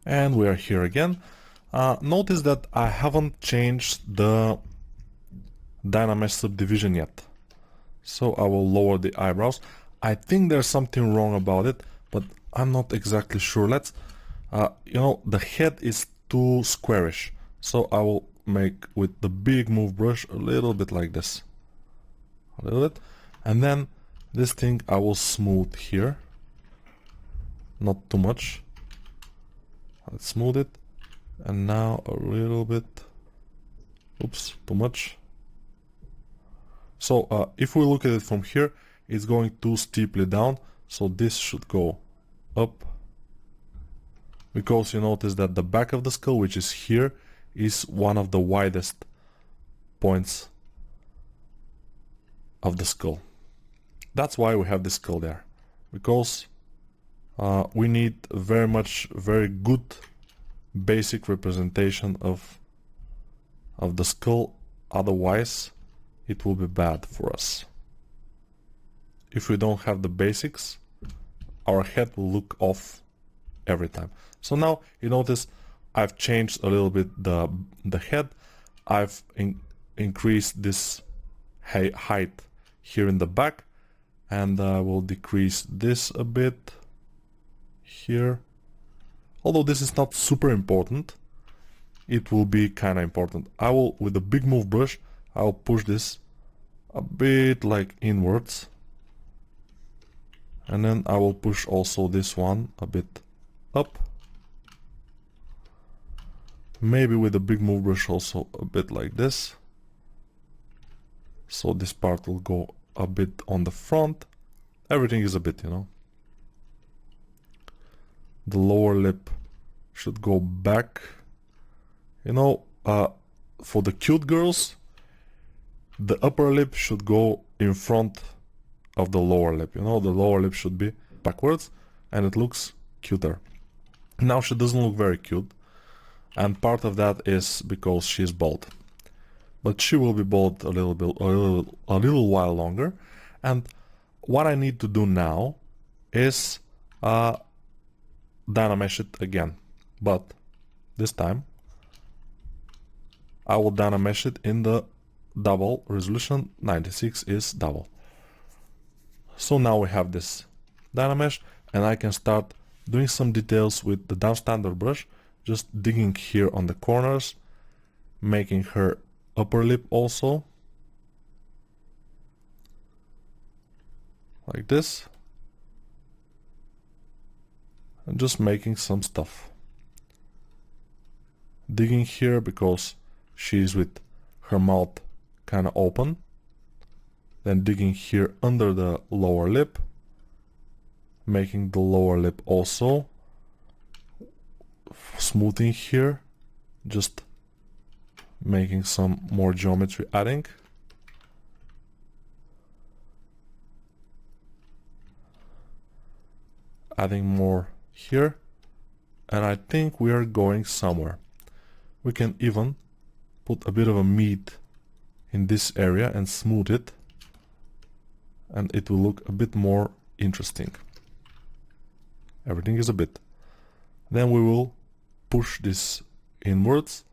And we are here again. Notice that I haven't changed the Dynamesh subdivision yet. So I will lower the eyebrows. I think there's something wrong about it, but I'm not exactly sure. Let's, the head is too squarish. So I will make with the big move brush a little bit like this. A little bit. And then this thing I will smooth here. Not too much. Let's smooth it. And now a little bit. Oops, too much. So if we look at it from here, it's going too steeply down. So this should go up. Because you notice that the back of the skull, which is here, is one of the widest points of the skull. That's why we have the skull there. Because we need very good basic representation of the skull. Otherwise, it will be bad for us. If we don't have the basics, our head will look off every time. So now you notice I've changed a little bit the head. I've increased this height here in the back, and I will decrease this a bit here. Although this is not super important, it will be kind of important. I will, with the big move brush, I'll push this a bit like inwards, and then I will push also this one a bit up. Maybe with the big move brush also a bit like this. So this part will go a bit on the front. Everything is a bit, The lower lip should go back. For the cute girls, the upper lip should go in front of the lower lip. The lower lip should be backwards, and it looks cuter. Now she doesn't look very cute, and part of that is because she's bald. But she will be bald a little while longer. And what I need to do now is Dynamesh it again. But this time I will Dynamesh it in the double resolution. 96 is double. So now we have this Dynamesh, and I can start doing some details with the down standard brush, just digging here on the corners, making her upper lip also like this, and just making some stuff, digging here because she's with her mouth kind of open, then digging here under the lower lip, making the lower lip also, smoothing here, just making some more geometry, adding more here, and I think we are going somewhere. We can even put a bit of a meat in this area and smooth it, and it will look a bit more interesting. Everything is a bit. Then we will push this inwards,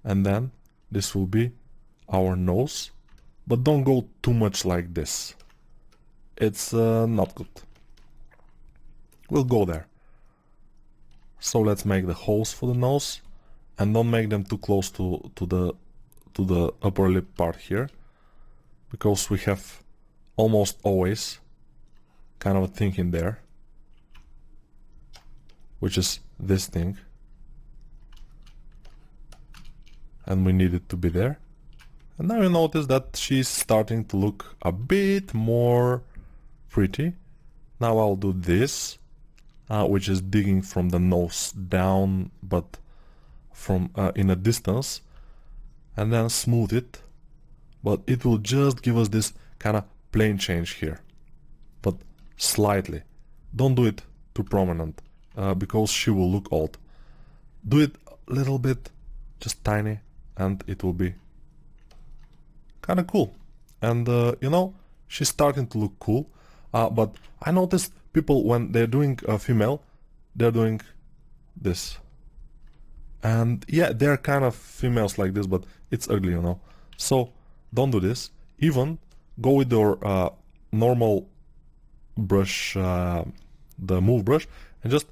and then this will be our nose, but don't go too much like this. It's not good. We'll go there. So let's make the holes for the nose, and don't make them too close to the upper lip part here, because we have almost always kind of a thing in there, which is this thing, and we need it to be there. And now you notice that she's starting to look a bit more pretty. Now I'll do this, which is digging from the nose down, but from in a distance, and then smooth it, but it will just give us this kind of plane change here, but slightly. Don't do it too prominent, because she will look old. Do it a little bit, just tiny, and it will be kind of cool. And she's starting to look cool, but I noticed people, when they're doing a female, they're doing this. And yeah, they're kind of females like this, but it's ugly, you know. So don't do this. Even go with your normal brush, the move brush, and just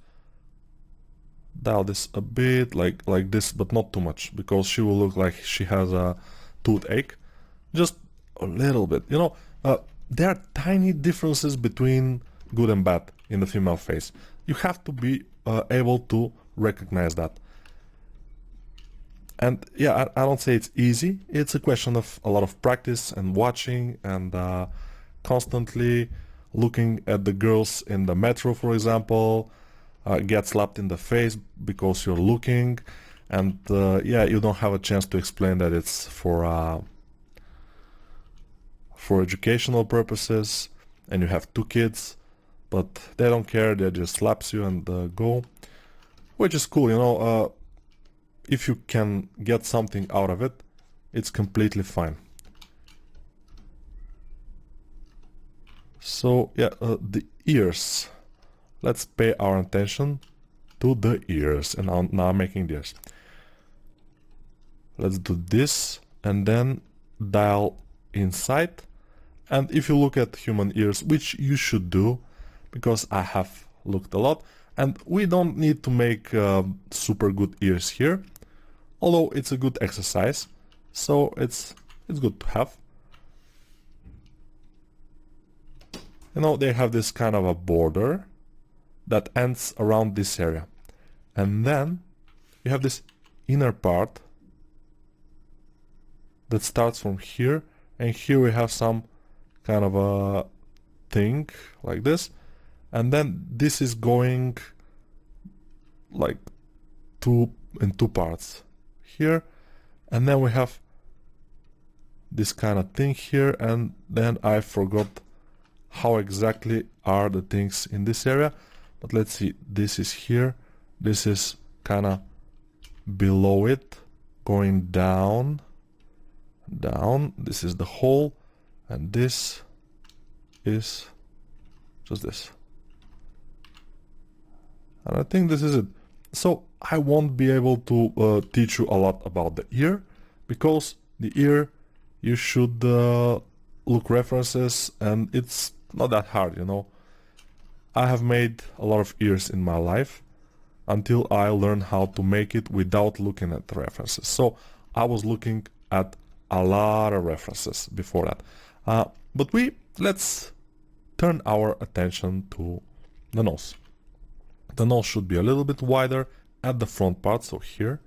dial this a bit like this, but not too much, because she will look like she has a toothache. Just a little bit, you know. There are tiny differences between good and bad in the female face. You have to be able to recognize that. And yeah, I don't say it's easy. It's a question of a lot of practice and watching and constantly looking at the girls in the metro, for example, get slapped in the face because you're looking, and yeah, you don't have a chance to explain that it's for educational purposes, and you have 2 kids, but they don't care. They just slaps you and go, which is cool, you know. If you can get something out of it, it's completely fine. So yeah, the ears. Let's pay our attention to the ears, and now I'm making the ears. Let's do this and then dial inside. And if you look at human ears, which you should do, because I have looked a lot, and we don't need to make super good ears here, although it's a good exercise, so it's good to have. You know, they have this kind of a border that ends around this area, and then you have this inner part that starts from here, and here we have some kind of a thing like this, and then this is going like in two parts here, and then we have this kind of thing here, and then I forgot how exactly are the things in this area, but let's see, this is here, this is kind of below it, going down, this is the hole, and this is just this, and I think this is it. So I won't be able to teach you a lot about the ear, because the ear you should look references, and it's not that hard, you know. I have made a lot of ears in my life until I learned how to make it without looking at the references. So I was looking at a lot of references before that. But let's turn our attention to the nose. The nose should be a little bit wider at the front part, so here.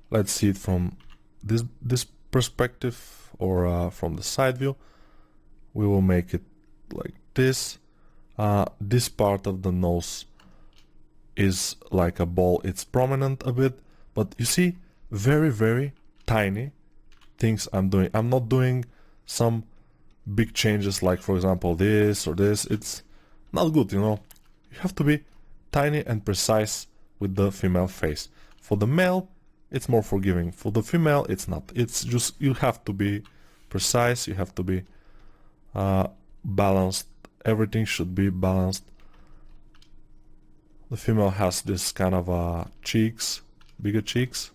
Let's see it from this perspective, or from the side view. We will make it like this. This part of the nose is like a ball, it's prominent a bit, but you see, very, very tiny things I'm doing. I'm not doing some big changes like, for example, this or this. It's not good, you know. You have to be tiny and precise with the female face. For the male, it's more forgiving. For the female, it's not. It's just, you have to be precise, you have to be balanced. Everything should be balanced. The female has this kind of cheeks, bigger cheeks.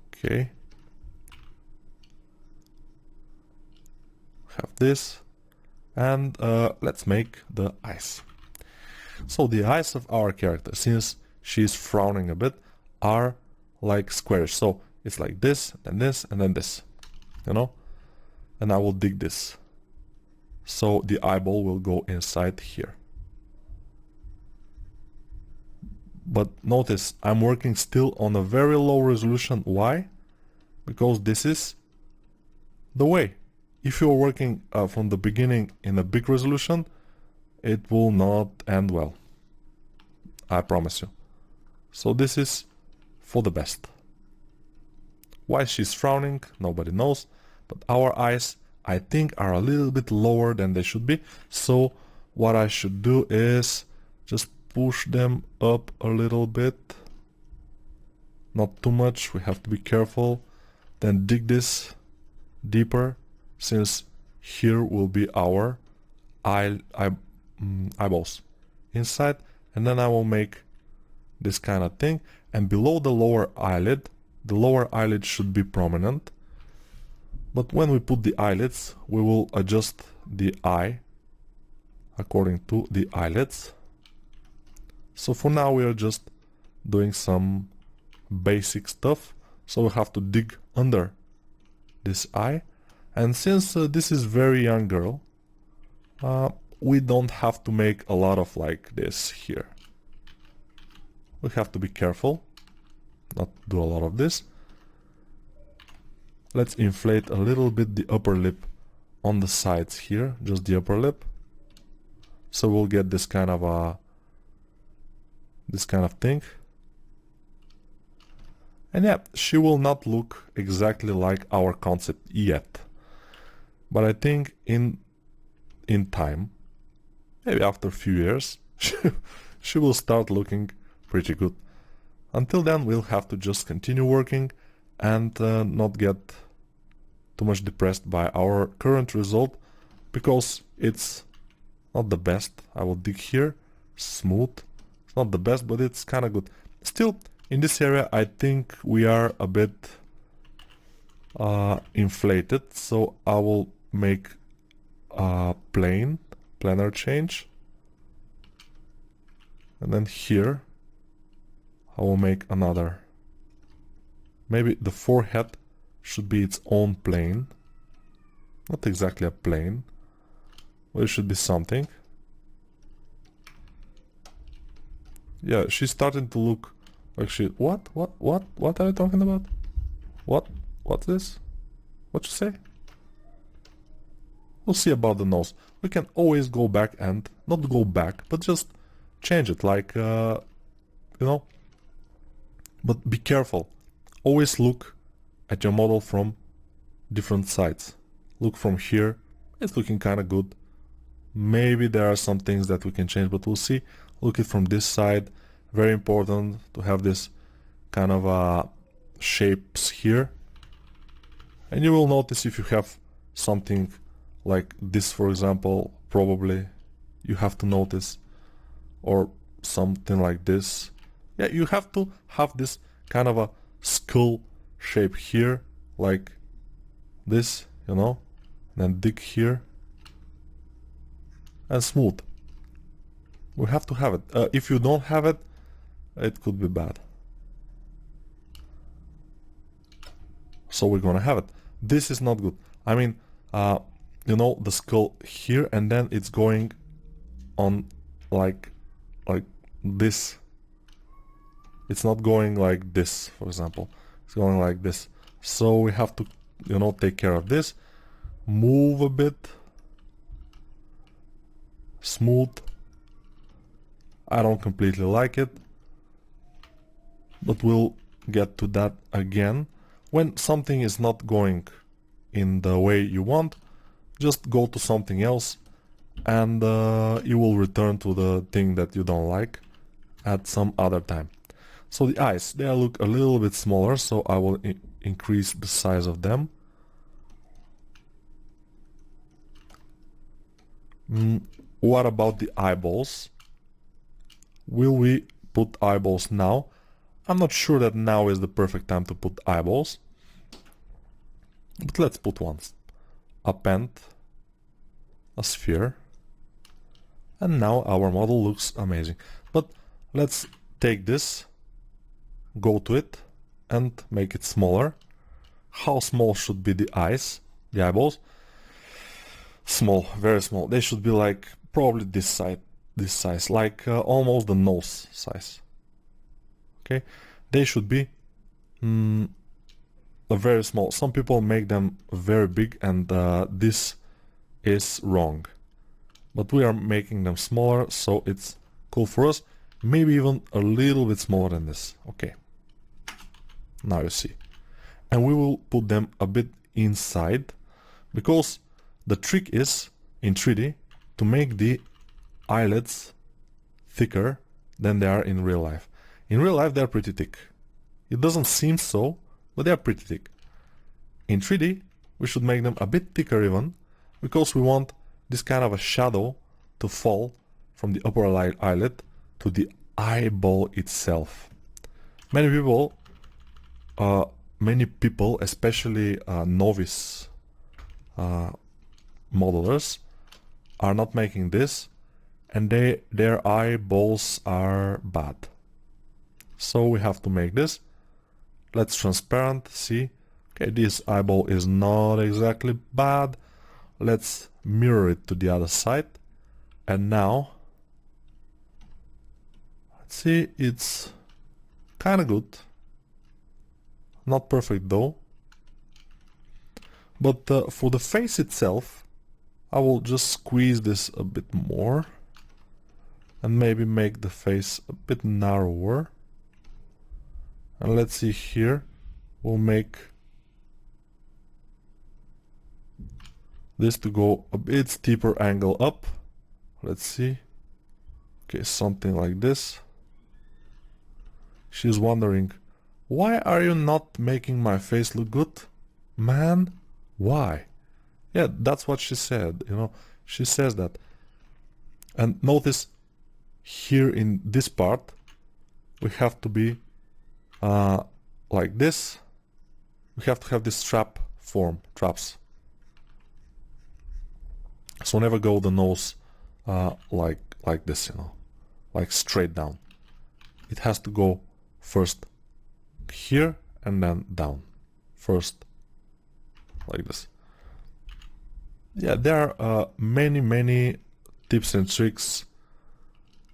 Okay. Have this, and let's make the eyes. So the eyes of our character, since she's frowning a bit, are like squarish. So it's like this, then this, and then this, you know. And I will dig this. So the eyeball will go inside here. But notice I'm working still on a very low resolution. Why? Because this is the way. If you're working from the beginning in a big resolution, it will not end well. I promise you. So this is for the best. Why she's frowning, nobody knows. But our eyes, I think, are a little bit lower than they should be. So what I should do is just push them up a little bit. Not too much, we have to be careful. Then dig this deeper, since here will be our eyeballs inside. And then I will make this kind of thing, and below the lower eyelid should be prominent. But when we put the eyelids, we will adjust the eye according to the eyelids. So for now we are just doing some basic stuff. So we have to dig under this eye. And since this is very young girl, we don't have to make a lot of like this here. We have to be careful, not do a lot of this. Let's inflate a little bit the upper lip on the sides here, just the upper lip. So we'll get this kind of thing. And yeah, she will not look exactly like our concept yet. But I think in time, maybe after a few years, she will start looking pretty good. Until then, we'll have to just continue working and not get too much depressed by our current result, because it's not the best. I will dig here, smooth. It's not the best, but it's kind of good. Still, in this area, I think we are a bit inflated, so I will make a planar change. And then here, I will make another. Maybe the forehead should be its own plane. Not exactly a plane, but it should be something. Yeah, she's starting to look like she... What are you talking about? What's this? What you say? We'll see about the nose. We can always go back and... Not go back, but just change it, like, you know. But be careful. Always look at your model from different sides. Look from here. It's looking kind of good. Maybe there are some things that we can change, but we'll see. Look it from this side. Very important to have this kind of shapes here. And you will notice if you have something like this, for example, probably you have to notice, or something like this. Yeah, you have to have this kind of a skull shape here, like this, you know, and then dig here and smooth. We have to have it. If you don't have it, it could be bad. So we're gonna have it. This is not good. I mean, you know, the skull here, and then it's going on like this. It's not going like this, for example. It's going like this. So we have to, you know, take care of this. Move a bit. Smooth. I don't completely like it, but we'll get to that again. When something is not going in the way you want, just go to something else, and you will return to the thing that you don't like at some other time. So the eyes, they look a little bit smaller, so I will increase the size of them. What about the eyeballs? Will we put eyeballs now? I'm not sure that now is the perfect time to put eyeballs, but let's put ones. Append a sphere, and now our model looks amazing. But let's take this, go to it, and make it smaller. How small should be the eyes, the eyeballs? Small, very small. They should be like probably this size, like almost the nose size. Okay, they should be very small. Some people make them very big, and this is wrong. But we are making them smaller, so it's cool for us. Maybe even a little bit smaller than this. Okay, now you see. And we will put them a bit inside, because the trick is, in 3D, to make the eyelids thicker than they are in real life. In real life, they're pretty thick. It doesn't seem so, but they're pretty thick. In 3D, we should make them a bit thicker even, because we want this kind of a shadow to fall from the upper eyelid to the eyeball itself. Many people, especially novice modelers, are not making this, and their eyeballs are bad. So we have to make this. Let's transparent, see. Okay, this eyeball is not exactly bad. Let's mirror it to the other side. And now, let's see, it's kinda good. Not perfect though. But for the face itself, I will just squeeze this a bit more. And maybe make the face a bit narrower. And let's see here, we'll make this to go a bit steeper angle up. Let's see. Okay, something like this. She's wondering, why are you not making my face look good? Man, why? Yeah, that's what she said, you know. She says that. And notice here in this part, we have to be like this. We have to have this trap form, traps. So never go the nose like this, you know, like straight down. It has to go first here and then down. First like this. Yeah, there are many tips and tricks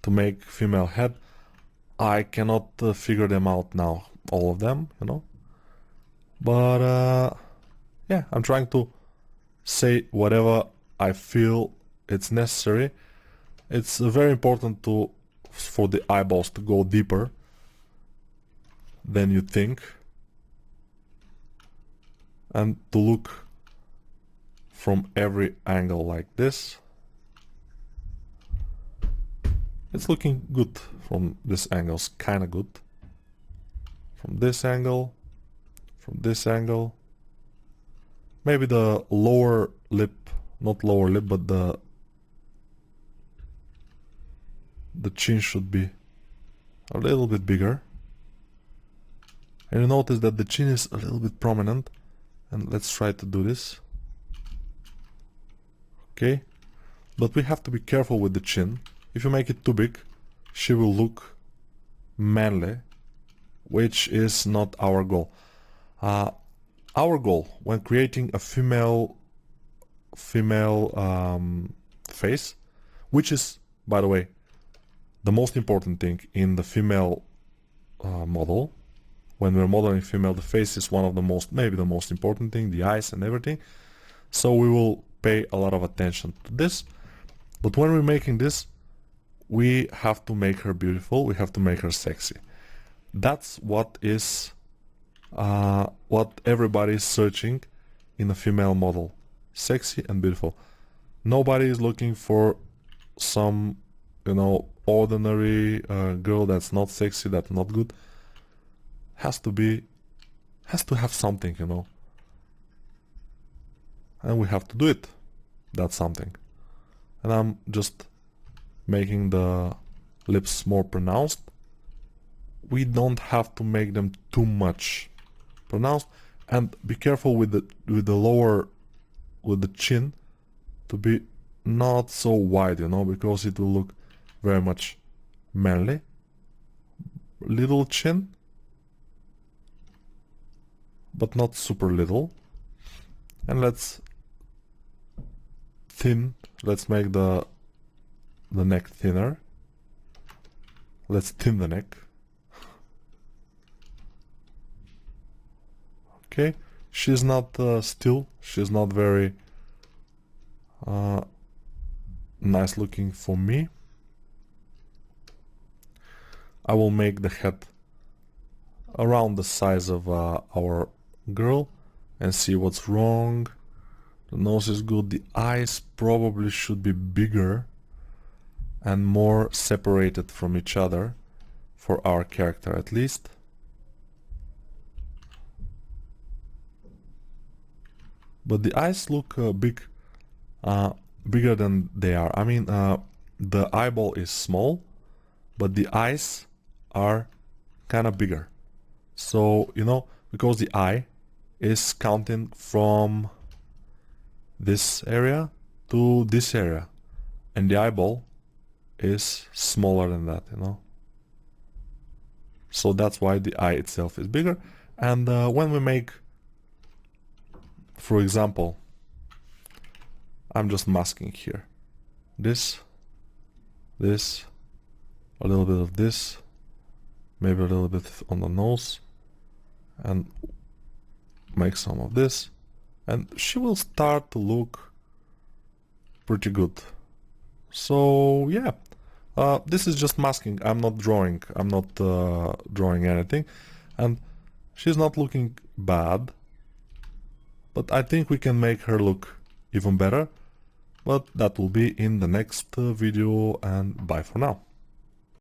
to make female head. I cannot figure them out now, all of them, you know. But yeah, I'm trying to say whatever I feel it's necessary. It's very important for the eyeballs to go deeper than you think, and to look from every angle like this. It's looking good from this angle, kinda good. From this angle, maybe the lower lip, not lower lip, but the chin should be a little bit bigger. And you notice that the chin is a little bit prominent. And let's try to do this. Okay, but we have to be careful with the chin. If you make it too big, she will look manly, which is not our goal. Our goal when creating a female face, which is, by the way, the most important thing in the female model. When we're modeling female, the face is one of the most, maybe the most important thing, the eyes and everything. So we will pay a lot of attention to this. But when we're making this, we have to make her beautiful, we have to make her sexy. That's what is what everybody is searching in a female model. Sexy and beautiful. Nobody is looking for some, you know, ordinary girl that's not sexy, that's not good. Has to have something, you know. And we have to do it. That's something. And I'm just making the lips more pronounced. We don't have to make them too much pronounced, and be careful with the chin to be not so wide, you know, because it will look very much manly. Little chin, but not super little. And let's make the neck thinner. Let's thin the neck. Okay, she's not still, she's not very nice looking for me. I will make the head around the size of our girl and see what's wrong. The nose is good. The eyes probably should be bigger and more separated from each other for our character, at least. But the eyes look bigger than they are. I mean, the eyeball is small, but the eyes are kind of bigger. So, you know, because the eye is counting from this area to this area, and the eyeball is smaller than that, you know. So that's why the eye itself is bigger. And when we make, for example, I'm just masking here, this, a little bit of this, maybe a little bit on the nose, and make some of this, and she will start to look pretty good. So yeah, this is just masking. I'm not drawing. I'm not drawing anything, and she's not looking bad, but I think we can make her look even better. But that will be in the next video, and bye for now.